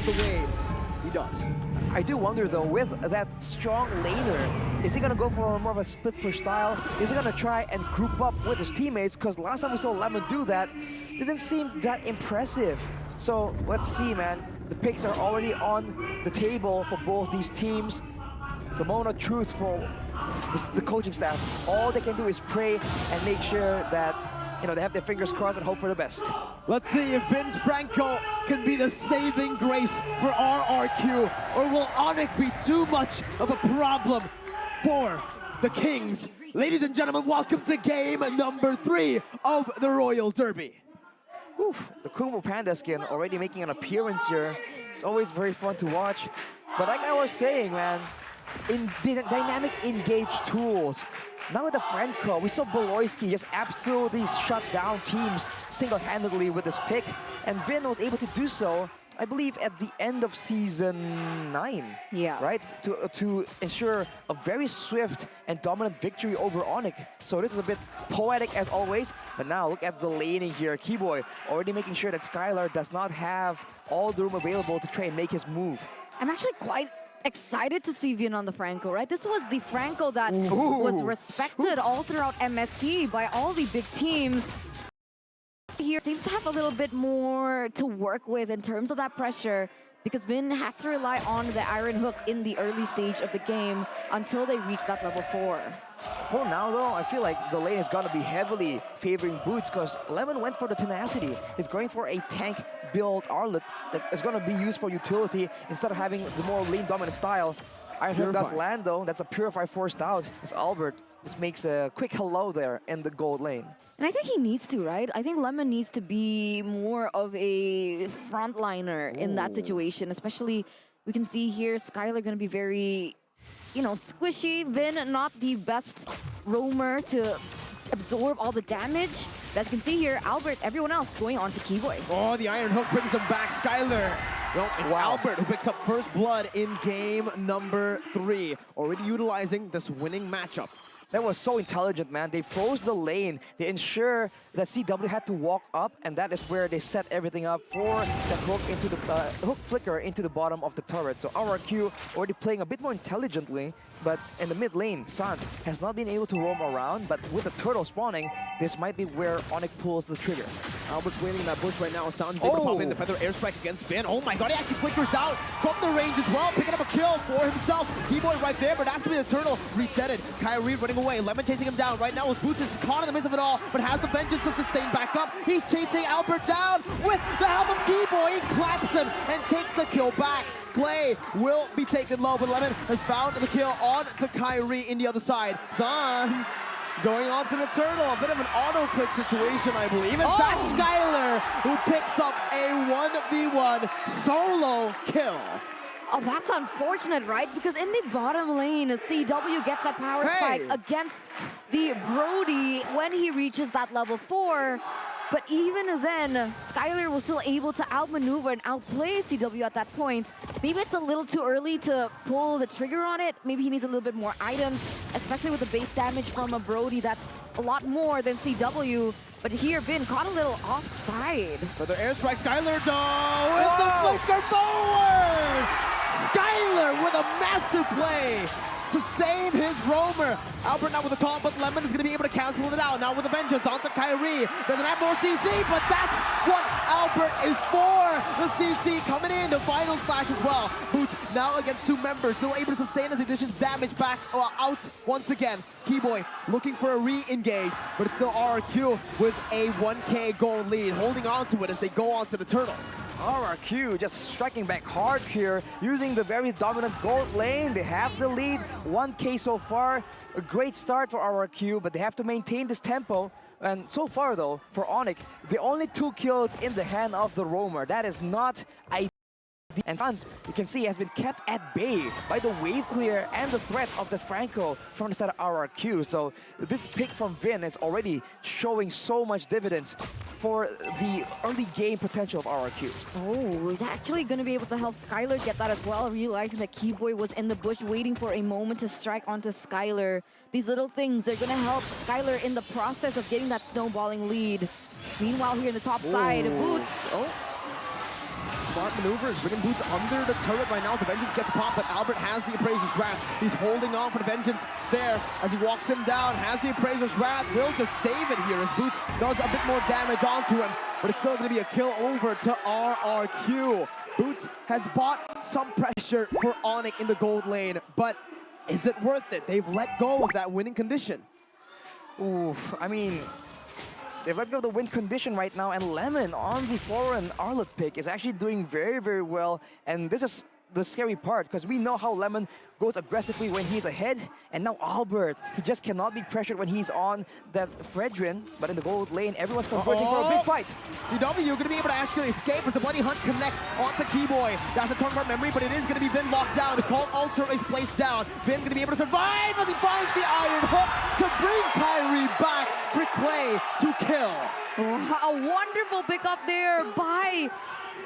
against the waves. He does. I do wonder though, with that strong laner, is he gonna go for more of a split push style? Is he gonna try and group up with his teammates? Because last time we saw Lemon do that, doesn't seem that impressive. So let's see, man. The picks are already on the table for both these teams. It's a moment of truth for the coaching staff. All they can do is pray and make sure that they have their fingers crossed and hope for the best. Let's see if Vince Franco can be the saving grace for RRQ, or will ONICK be too much of a problem for the Kings? Ladies and gentlemen, welcome to game number 3 of the Royal Derby. Oof, the Kung Fu Panda skin already making an appearance here. It's always very fun to watch. But like I was saying, man, in the dynamic engage tools, now with the Franco, we saw Beloyski just absolutely shut down teams single-handedly with this pick, and Vin was able to do so, I believe, at the end of Season 9. Yeah. Right? To ensure a very swift and dominant victory over ONICK. So this is a bit poetic as always, but now look at the laning here. Keyboy already making sure that Skylar does not have all the room available to try and make his move. I'm actually quite excited to see Vin on the Franco, right? This was the Franco that was respected all throughout MSC by all the big teams. Here seems to have a little bit more to work with in terms of that pressure, because Vin has to rely on the Iron Hook in the early stage of the game until they reach that level 4. For now, though, I feel like the lane is going to be heavily favoring Boots because Lemon went for the tenacity. He's going for a tank build Arlet that is going to be used for utility instead of having the more lane dominant style. Iron Hook does land, though. That's a Purify forced out. As Albert just makes a quick hello there in the gold lane. And I think he needs to, right? I think Lemon needs to be more of a frontliner in that situation, especially we can see here Skylar going to be very, squishy. Vin, not the best roamer to absorb all the damage. As you can see here, Albert, everyone else going on to Keyboy. Oh, the Iron Hook brings him back. Skylar. Well, it's Albert who picks up first blood in game number 3, already utilizing this winning matchup. That was so intelligent, man. They froze the lane. They ensure that CW had to walk up, and that is where they set everything up for the hook into the hook flicker into the bottom of the turret. So RRQ already playing a bit more intelligently, but in the mid lane, Sans has not been able to roam around, but with the turtle spawning, this might be where ONICK pulls the trigger. Albert's waiting in that bush right now. Sans is able to pop in the feather airstrike against Vin. Oh my god, he actually flickers out from the range as well, picking up a kill for himself. Keyboy right there, but that's gonna be the turtle. Resetted. Kyrie running away. Lemon chasing him down. Right now with Boots is caught in the midst of it all, but has the vengeance to sustain back up. He's chasing Albert down with the help of Keyboy. He claps him and takes the kill back. Clay will be taken low, but Lemon has found the kill on to Kyrie in the other side. Sans going on to the turtle. A bit of an auto-click situation, I believe. It's that Skylar who picks up a 1v1 solo kill. Oh, that's unfortunate, right? Because in the bottom lane, CW gets a power spike against the Brody when he reaches that level 4. But even then, Skylar was still able to outmaneuver and outplay CW at that point. Maybe it's a little too early to pull the trigger on it. Maybe he needs a little bit more items, especially with the base damage from a Brody that's a lot more than CW. But here, Vin caught a little offside. For the airstrike, Skylar though, with the flicker forward! Skylar with a massive play to save his roamer. Albert now with a call, but Lemon is going to be able to cancel it out. Now with a vengeance onto Kyrie. Doesn't have more CC, but that's what Albert is for. The CC coming in, the final splash as well. Boots now against 2 members, still able to sustain as he dishes damage back out once again. Keyboy looking for a re-engage, but it's still RRQ with a 1K gold lead, holding on to it as they go on to the turtle. RRQ just striking back hard here, using the very dominant gold lane. They have the lead, 1K so far. A great start for RRQ, but they have to maintain this tempo. And so far though, for ONICK, the only 2 kills in the hand of the roamer. That is not ideal. And Sans, you can see, has been kept at bay by the wave clear and the threat of the Franco from the side of RRQ. So this pick from Vin is already showing so much dividends for the early game potential of RRQ. Oh, he's actually going to be able to help Skylar get that as well, realizing that Keyboy was in the bush waiting for a moment to strike onto Skylar. These little things, they're going to help Skylar in the process of getting that snowballing lead. Meanwhile, here in the top side, Boots. smart maneuvers, bringing Boots under the turret right now. The Vengeance gets popped, but Albert has the Appraiser's Wrath. He's holding on for the Vengeance there as he walks him down, has the Appraiser's Wrath, will to save it here as Boots does a bit more damage onto him, but it's still going to be a kill over to RRQ. Boots has bought some pressure for ONICK in the gold lane, but is it worth it? They've let go of that winning condition. Oof, I mean, they've let go of the win condition right now, and Lemon on the foreign Arlet pick is actually doing very, very well. And this is the scary part, because we know how Lemon goes aggressively when he's ahead, and now Albert, he just cannot be pressured when he's on that Fredrin, but in the gold lane, everyone's converging for a big fight. CW going to be able to actually escape as the Bloody Hunt connects onto Keyboy. That's a turn part memory, but it is going to be Vin locked down. The Call Altar is placed down. Vin going to be able to survive as he finds the Iron Hook to bring Kyrie back for Clay to kill. A wonderful pick up there by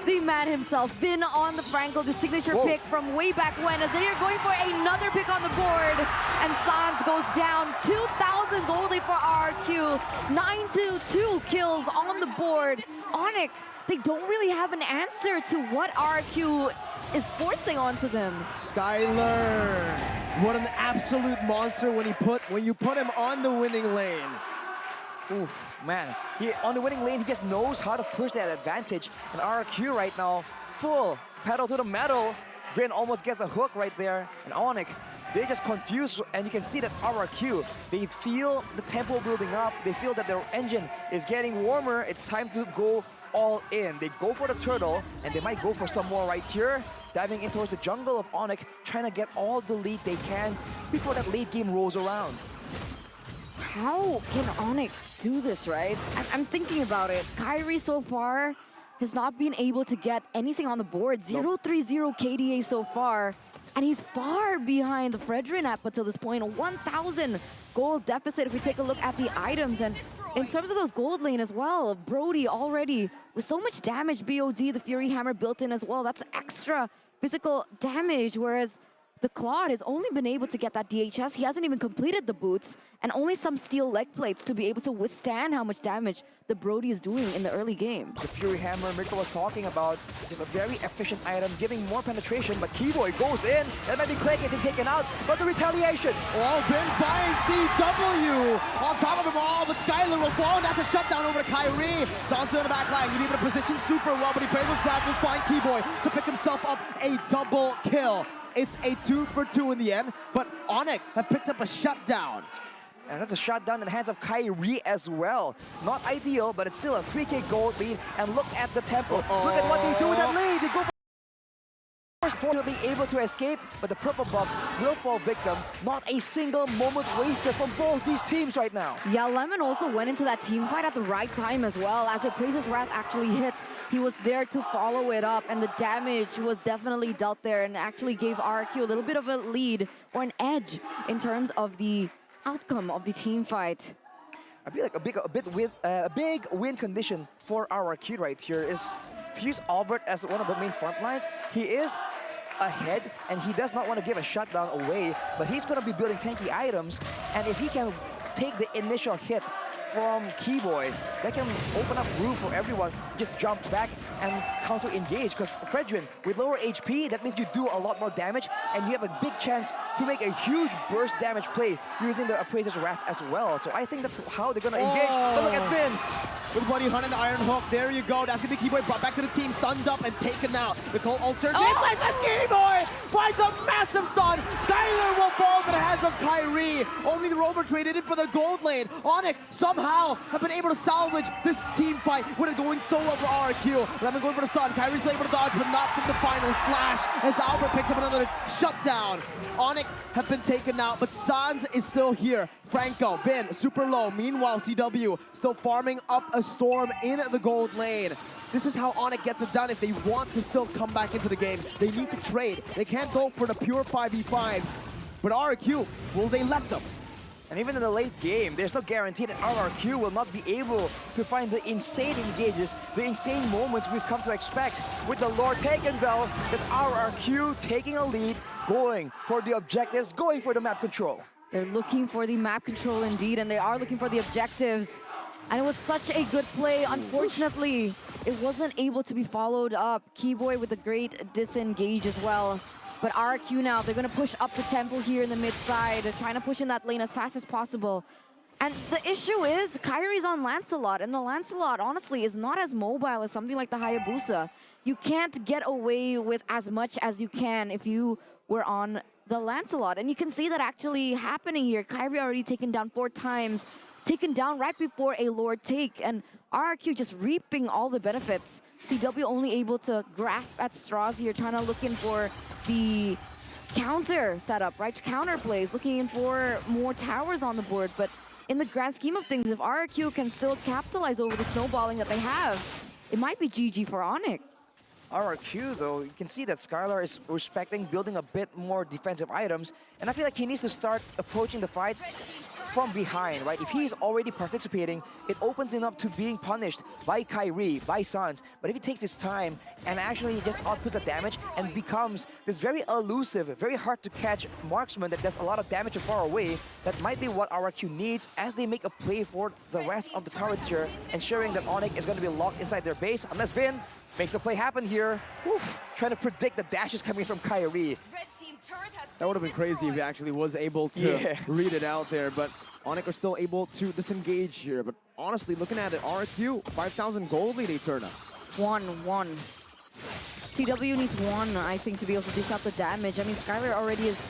the man himself. Vin on the Franco, the signature pick from way back when, as they are going for another pick on the board. And Sans goes down. 2,000 gold lead for RRQ. 9-2 kills on the board. ONICK, they don't really have an answer to what RRQ is forcing onto them. Skyler, what an absolute monster when you put him on the winning lane. Oof, man. On the winning lane, he just knows how to push that advantage. And RRQ right now, full pedal to the metal. Vin almost gets a hook right there. And ONICK, they're just confused. And you can see that RRQ, they feel the tempo building up. They feel that their engine is getting warmer. It's time to go all in. They go for the turtle, and they might go for some more right here. Diving in towards the jungle of ONICK, trying to get all the lead they can before that late game rolls around. How can ONICK do this, right? I'm thinking about it. Kyrie so far has not been able to get anything on the board. 0-3-0 KDA so far. And he's far behind the Fredrin up until this point. A 1,000 gold deficit if we take a look at the items. And in terms of those gold lane as well, Brody already with so much damage, BOD, the Fury Hammer built in as well. That's extra physical damage, whereas the Claude has only been able to get that DHS. He hasn't even completed the boots, and only some steel leg plates to be able to withstand how much damage the Brody is doing in the early game. The Fury Hammer Mirko was talking about, just a very efficient item, giving more penetration, but Keyboy goes in, and maybe Clay getting taken out, but the retaliation. Oh, Ben finds CW on top of him all, but Skyler will fall, and that's a shutdown over to Kyrie. Saul still in the back line, he's able to position super well, but he plays with Brad, will find Keyboy to pick himself up a double kill. It's a 2-for-2 in the end, but ONICK have picked up a shutdown. And that's a shutdown in the hands of Kyrie as well. Not ideal, but it's still a 3K gold lead. And look at the tempo. Look at what they do with that lead. They go for fortunately able to escape, but the purple buff will fall victim. Not a single moment wasted from both these teams right now. Yeah, Lemon also went into that team fight at the right time as well. As the Appraiser's Wrath actually hit, he was there to follow it up, and the damage was definitely dealt there and actually gave RRQ a little bit of a lead or an edge in terms of the outcome of the team fight. I feel like a big win condition for RRQ right here is to use Albert as one of the main front lines. He is ahead, and he does not want to give a shutdown away, but he's going to be building tanky items, and if he can take the initial hit from Keyboy, that can open up room for everyone to just jump back and counter-engage, because Fredrin, with lower HP, that means you do a lot more damage, and you have a big chance to make a huge burst damage play using the Appraiser's Wrath as well. So I think that's how they're going to engage. But look at Vin. With Bloody Hunt and the Iron Hook, there you go. That's going to be Keyboy brought back to the team, stunned up and taken out. Nicole Alter, Keyboy finds a massive stun. Skyler will fall into the hands of Kyrie. Only the Rover traded in for the gold lane. ONICK somehow have been able to salvage this team fight when it's going so well for RRQ. Lemon going for the stun. Kyrie's able to dodge, but not from the final slash as Albert picks up another shutdown. ONICK have been taken out, but Sans is still here. Franco, Vin, super low. Meanwhile, CW still farming up a storm in the gold lane. This is how ONICK gets it done if they want to still come back into the game. They need to trade. They can't go for the pure 5v5s. But RRQ, will they let them? And even in the late game, there's no guarantee that RRQ will not be able to find the insane engages, the insane moments we've come to expect with the Lord taken, though, that RRQ taking a lead, going for the objectives, going for the map control. They're looking for the map control indeed, and they are looking for the objectives. And it was such a good play. Unfortunately, it wasn't able to be followed up. Keyboy with a great disengage as well. But RRQ now, they're going to push up the tempo here in the mid side. They're trying to push in that lane as fast as possible. And the issue is, Kyrie's on Lancelot, and the Lancelot, honestly, is not as mobile as something like the Hayabusa. You can't get away with as much as you can if you were on the Lancelot. And you can see that actually happening here. Kyrie already taken down 4 times, taken down right before a Lord take, and RRQ just reaping all the benefits. CW only able to grasp at straws here, trying to look in for the counter setup, right? Counter plays, looking in for more towers on the board, but in the grand scheme of things, if RRQ can still capitalize over the snowballing that they have, it might be GG for ONICK. RRQ, though, you can see that Skylar is respecting building a bit more defensive items, and I feel like he needs to start approaching the fights from behind, right? If he's already participating, it opens him up to being punished by Kyrie, by Suns. But if he takes his time and actually just outputs the damage and becomes this very elusive, very hard to catch marksman that does a lot of damage from far away, that might be what RRQ needs as they make a play for the rest of the turrets here, ensuring that ONICK is going to be locked inside their base, unless Vin makes a play happen here. Oof, trying to predict the dashes coming from Kyrie. That would have been crazy if he actually was able to read it out there, but ONICK are still able to disengage here. But honestly, looking at it, RRQ, 5,000 gold lead Eterna. 1-1. CW needs 1, I think, to be able to dish out the damage. I mean, Skylar already is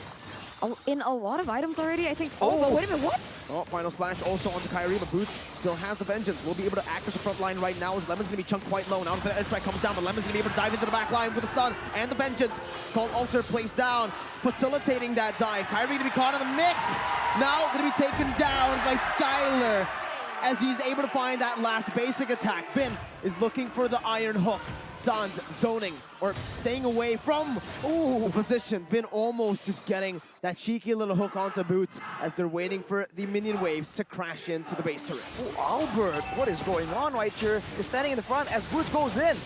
in a lot of items already, I think. Oh, but wait a minute, what? Oh, final splash also onto Kyrie, but Boots still has the vengeance. Will be able to access the front line right now as Lemon's going to be chunked quite low. Now the edge strike comes down, but Lemon's going to be able to dive into the back line with the stun and the vengeance. Called Alter placed down, facilitating that dive. Kyrie going to be caught in the mix. Now going to be taken down by Skylar as he's able to find that last basic attack. Vin is looking for the iron hook. Sans zoning or staying away from the position. Vin almost just getting that cheeky little hook onto Boots as they're waiting for the minion waves to crash into the base turret. Albert, what is going on right here? He's standing in the front as Boots goes in.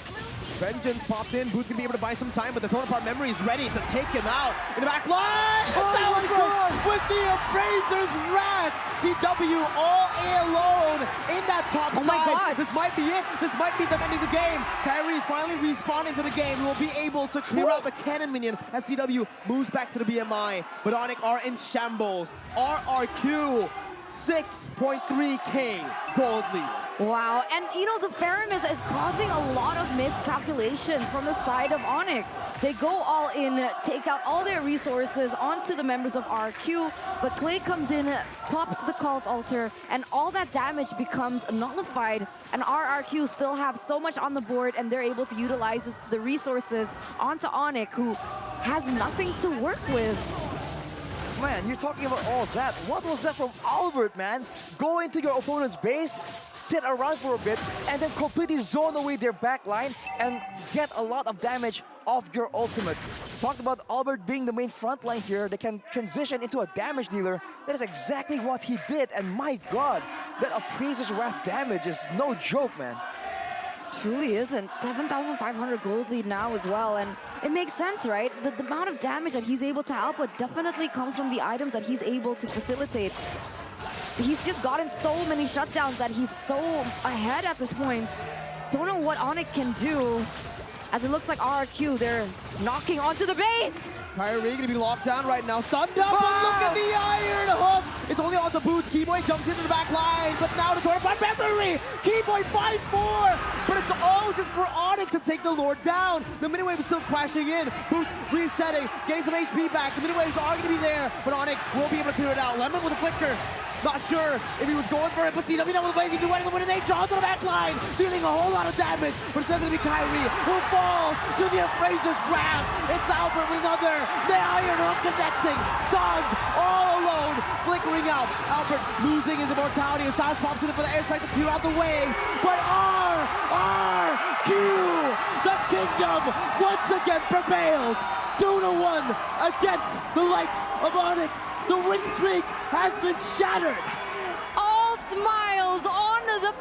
Vengeance popped in. Boots gonna be able to buy some time, but the Torn Apart Memory is ready to take him out in the back line. Oh my God! With the Appraiser's Wrath, CW all alone in that top side. My God. This might be it. This might be the end of the game. Kyrie is finally respawning to the game. He will be able to clear out the cannon minion as CW moves back to the BMI. But ONICK are in shambles. RRQ 6.3k gold lead. Wow, and you know, the Faramis is causing a lot of miscalculations from the side of ONICK. They go all in, take out all their resources onto the members of RRQ, but Clay comes in, pops the Cult Altar, and all that damage becomes nullified, and RRQ still have so much on the board, and they're able to utilize the resources onto ONICK, who has nothing to work with. Man, you're talking about all that. What was that from Albert, man? Go into your opponent's base, sit around for a bit, and then completely zone away their back line and get a lot of damage off your ultimate. Talked about Albert being the main front line here. They can transition into a damage dealer. That is exactly what he did. And my God, that Appraiser's Wrath damage is no joke, man. Truly isn't. 7,500 gold lead now as well, and it makes sense, right? The amount of damage that he's able to output definitely comes from the items that he's able to facilitate. He's just gotten so many shutdowns that he's so ahead at this point. Don't know what ONICK can do, as it looks like RRQ, they're knocking onto the base. Kyrie gonna be locked down right now. Stunned up, but look at the iron hook! It's only on the Boots. Keyboy jumps into the back line, but now the Torn Apart Memory! Keyboy 5-4! But it's all just for ONICK to take the Lord down. The mini wave is still crashing in. Boots resetting, getting some HP back. The mini waves are gonna be there, but ONICK will be able to clear it out. Lemon with a flicker. Not sure if he was going for it, but CW now with a blazing duet in the winner. They draw to the back line, dealing a whole lot of damage. But it's still going to be Kyrie who falls to the Appraiser's Wrath. It's Albert with another. The iron hook connecting. Sans all alone, flickering out. Albert losing his immortality. And Sans pops in for the airstrike to clear out the wave. But RRQ, the kingdom once again prevails. 2-1 against the likes of ONICK. The win streak has been shattered.